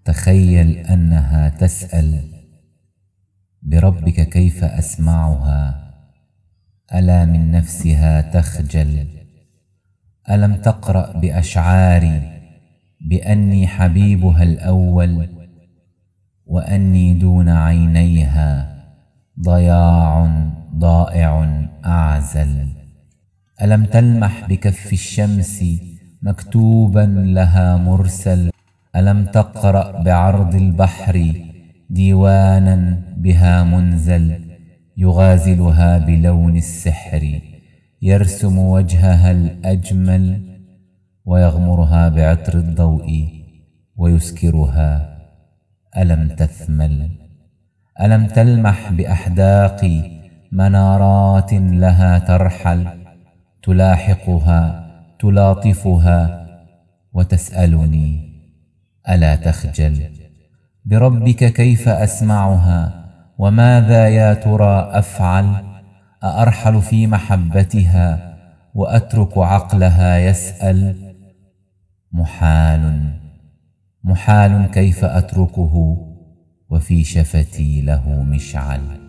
تخيل أنها تسأل: بربك كيف أسمعها؟ ألا من نفسها تخجل؟ ألم تقرأ بأشعاري بأني حبيبها الأول، وأني دون عينيها ضائع أعزل؟ ألم تلمح بكف الشمس مكتوبا لها مرسل؟ ألم تقرأ بعرض البحر ديوانا بها منزل، يغازلها بلون السحر، يرسم وجهها الأجمل، ويغمرها بعطر الضوء ويسكرها؟ ألم تثمل؟ ألم تلمح بأحداق منارات لها ترحل، تلاحقها تلاطفها وتسألني: ألا تخجل؟ بربك كيف أسمعها؟ وماذا يا ترى أفعل؟ أأرحل في محبتها وأترك عقلها يسأل؟ محال كيف أتركه وفي شفتي له مشعل.